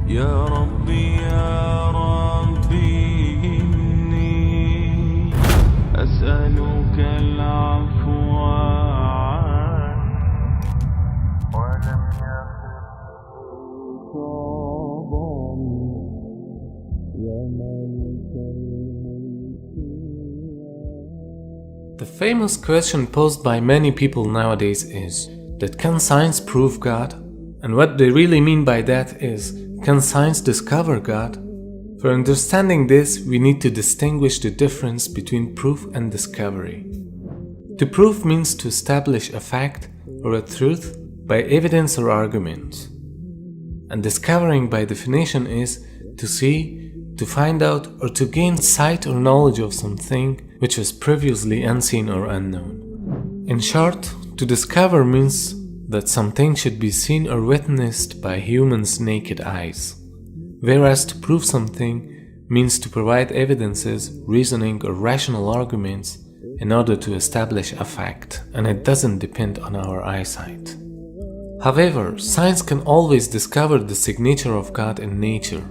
يا ربي يا ربي إني أسألك العفو ولم The famous question posed by many people nowadays is that can science prove God? And what they really mean by that is, can science discover God? For understanding this, we need to distinguish the difference between proof and discovery. To prove means to establish a fact or a truth by evidence or argument. And discovering by definition is to see, to find out, or to gain sight or knowledge of something which was previously unseen or unknown. In short, to discover means that something should be seen or witnessed by humans' naked eyes, whereas to prove something means to provide evidences, reasoning, or rational arguments in order to establish a fact, and it doesn't depend on our eyesight. However, science can always discover the signature of God in nature,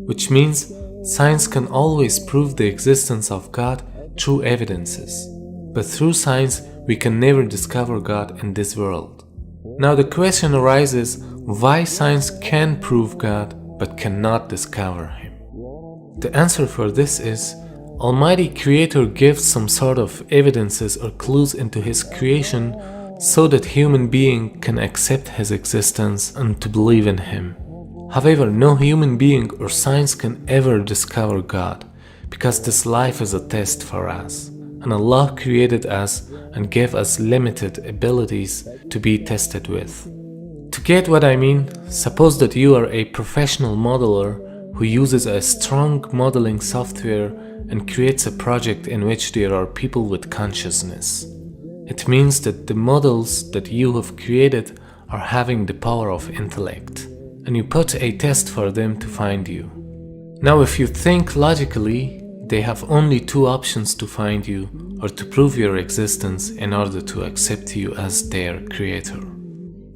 which means science can always prove the existence of God through evidences. But through science, we can never discover God in this world. Now the question arises, why science can prove God but cannot discover Him? The answer for this is, Almighty Creator gives some sort of evidences or clues into His creation so that human being can accept His existence and to believe in Him. However, no human being or science can ever discover God, because this life is a test for us, and Allah created us and gave us limited abilities to be tested with. To get what I mean, suppose that you are a professional modeler who uses a strong modeling software and creates a project in which there are people with consciousness. It means that the models that you have created are having the power of intellect, and you put a test for them to find you. Now if you think logically, they have only two options to find you or to prove your existence in order to accept you as their creator.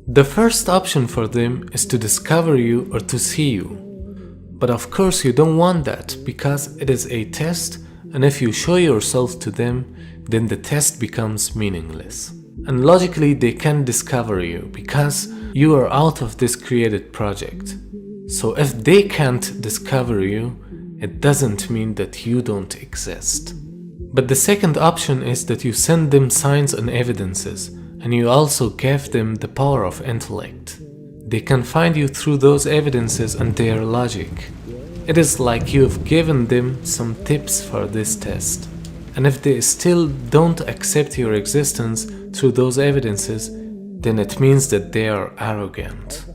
The first option for them is to discover you or to see you. But of course you don't want that, because it is a test, and if you show yourself to them, then the test becomes meaningless. And logically they can't discover you, because you are out of this created project. So if they can't discover you, it doesn't mean that you don't exist. But the second option is that you send them signs and evidences, and you also give them the power of intellect. They can find you through those evidences and their logic. It is like you have given them some tips for this test. And if they still don't accept your existence through those evidences, then it means that they are arrogant.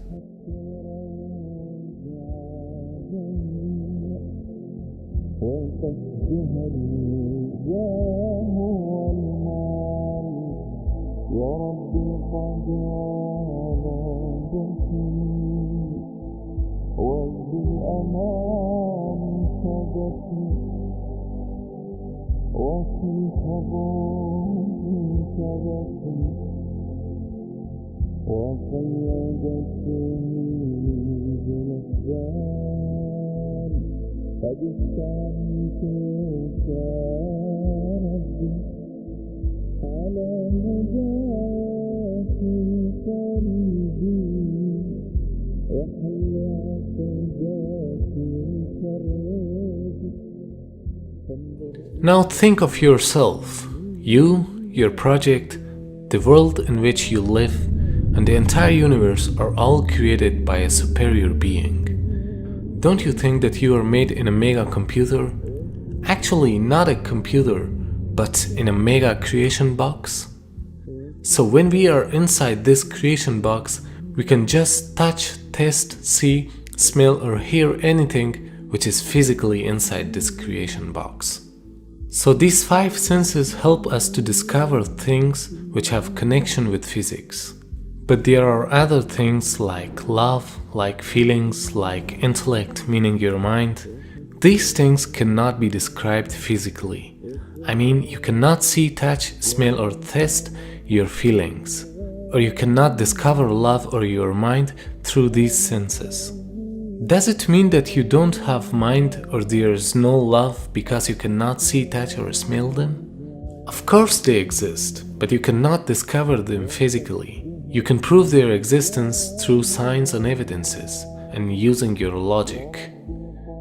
Now think of yourself, you, your project, the world in which you live, and the entire universe are all created by a superior being. Don't you think that you are made in a mega computer? Actually, not a computer, but in a mega creation box? So when we are inside this creation box, we can just touch, taste, see, smell, or hear anything which is physically inside this creation box. So these 5 senses help us to discover things which have connection with physics. But there are other things like love, like feelings, like intellect, meaning your mind. These things cannot be described physically. I mean, you cannot see, touch, smell, or taste your feelings. Or you cannot discover love or your mind through these senses. Does it mean that you don't have mind or there's no love because you cannot see, touch or smell them? Of course they exist, but you cannot discover them physically. You can prove their existence through signs and evidences and using your logic.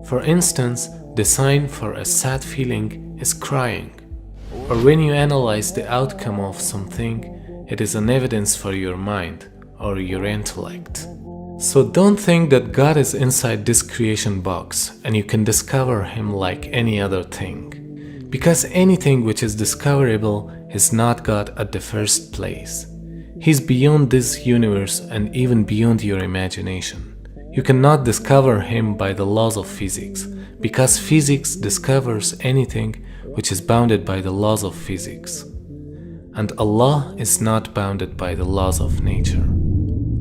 For instance, the sign for a sad feeling is crying. Or when you analyze the outcome of something, it is an evidence for your mind or your intellect. So don't think that God is inside this creation box and you can discover Him like any other thing. Because anything which is discoverable is not God at the first place. He's beyond this universe and even beyond your imagination. You cannot discover Him by the laws of physics, because physics discovers anything which is bounded by the laws of physics. And Allah is not bounded by the laws of nature.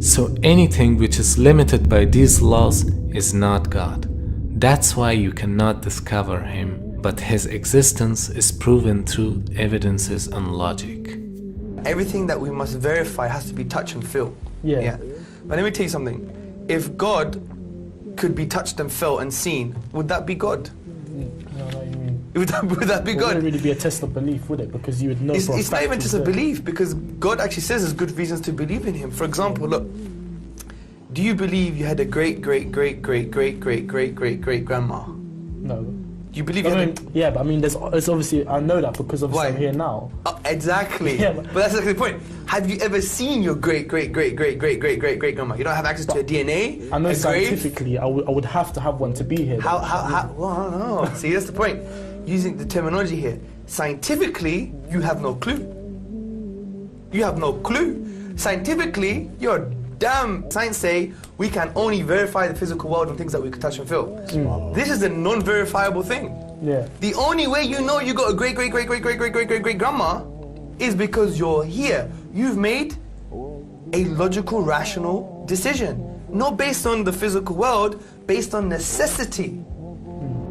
So anything which is limited by these laws is not God. That's why you cannot discover Him, but His existence is proven through evidences and logic. Everything that we must verify has to be touch and feel. Yeah. But let me tell you something. If God could be touched and felt and seen, would that be God? No, what you mean. Would that be It God? wouldn't really be a test of belief, would it? Because you would know. It's not even just a belief, because God actually says there's good reasons to believe in Him. For example, look, do you believe you had a great grandma? No. You believe I you mean, had a... yeah, but I mean, there's obviously, I know that because obviously Why? I'm here now. Exactly. Yeah, but that's exactly the point. Have you ever seen your great grandma? You don't have access to her DNA. I know a scientifically, grave? I would have to have one to be here. How? Well, I don't know. See, that's the point. Using the terminology here. Scientifically, you have no clue. You have no clue. Scientifically, you're damn. Science say we can only verify the physical world and things that we can touch and feel. This is a non-verifiable thing. Yeah. The only way you know you got a great grandma is because you're here. You've made a logical, rational decision. Not based on the physical world, based on necessity.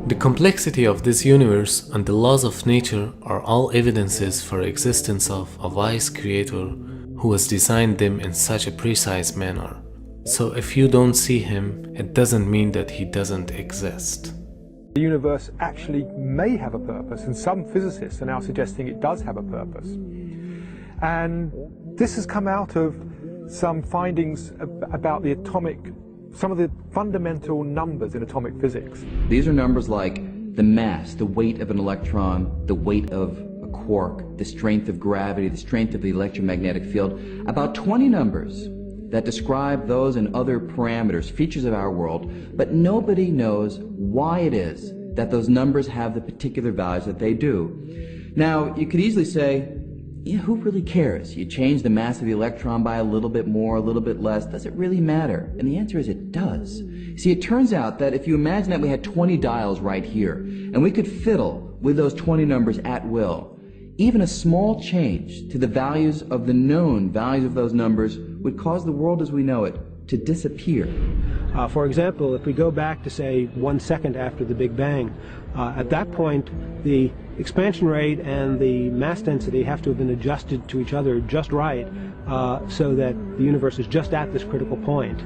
The complexity of this universe and the laws of nature are all evidences for existence of a wise creator who has designed them in such a precise manner. So if you don't see Him, it doesn't mean that He doesn't exist. The universe actually may have a purpose, and some physicists are now suggesting it does have a purpose. And this has come out of some findings about the some of the fundamental numbers in atomic physics. These are numbers like the mass, the weight of an electron, the weight of a quark, the strength of gravity, the strength of the electromagnetic field. About 20 numbers that describe those and other parameters, features of our world, but nobody knows why it is that those numbers have the particular values that they do. Now, you could easily say, yeah, who really cares? You change the mass of the electron by a little bit more, a little bit less. Does it really matter? And the answer is it does. See, it turns out that if you imagine that we had 20 dials right here, and we could fiddle with those 20 numbers at will, even a small change to the values of the known values of those numbers would cause the world as we know it to disappear. For example, if we go back to, say, 1 second after the Big Bang, at that point, the expansion rate and the mass density have to have been adjusted to each other just right so that the universe is just at this critical point.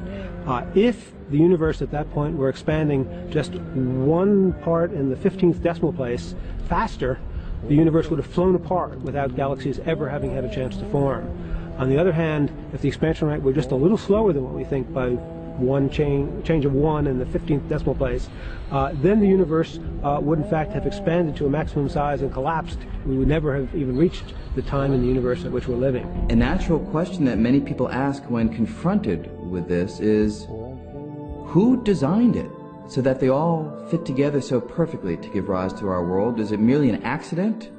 If the universe at that point were expanding just 1 part in the 15th decimal place faster, the universe would have flown apart without galaxies ever having had a chance to form. On the other hand, if the expansion rate were just a little slower than what we think by one change of 1 in the 15th decimal place, then the universe would in fact have expanded to a maximum size and collapsed. We would never have even reached the time in the universe at which we're living. A natural question that many people ask when confronted with this is, who designed it so that they all fit together so perfectly to give rise to our world? Is it merely an accident?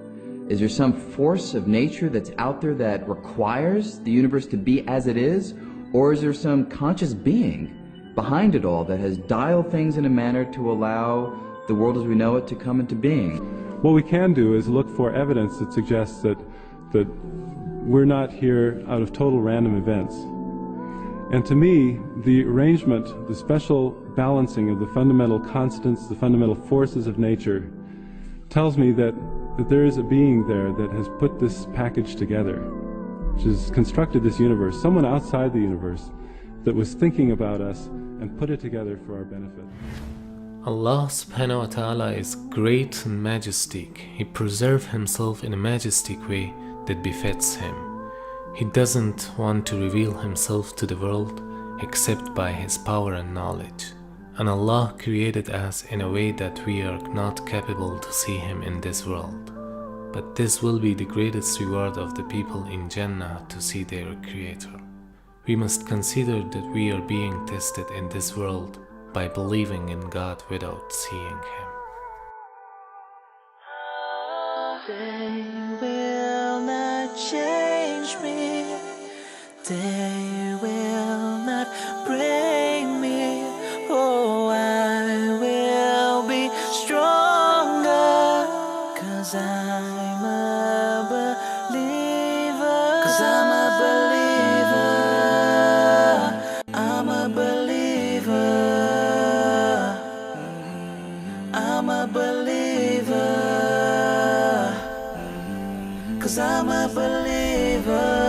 Is there some force of nature that's out there that requires the universe to be as it is? Or is there some conscious being behind it all that has dialed things in a manner to allow the world as we know it to come into being? What we can do is look for evidence that suggests that we're not here out of total random events. And to me, the arrangement, the special balancing of the fundamental constants, the fundamental forces of nature, tells me that there is a being there that has put this package together, which has constructed this universe, someone outside the universe that was thinking about us and put it together for our benefit. Allah subhanahu wa ta'ala is great and majestic. He preserves himself in a majestic way that befits him. He doesn't want to reveal himself to the world except by his power and knowledge. And Allah created us in a way that we are not capable to see him in this world. But this will be the greatest reward of the people in Jannah to see their Creator. We must consider that we are being tested in this world by believing in God without seeing him. They will not change me. They will not break me. Oh, I will be stronger. 'Cause I'm a believer. 'Cause I'm a believer. I'm a believer. I'm a believer. 'Cause I'm a believer.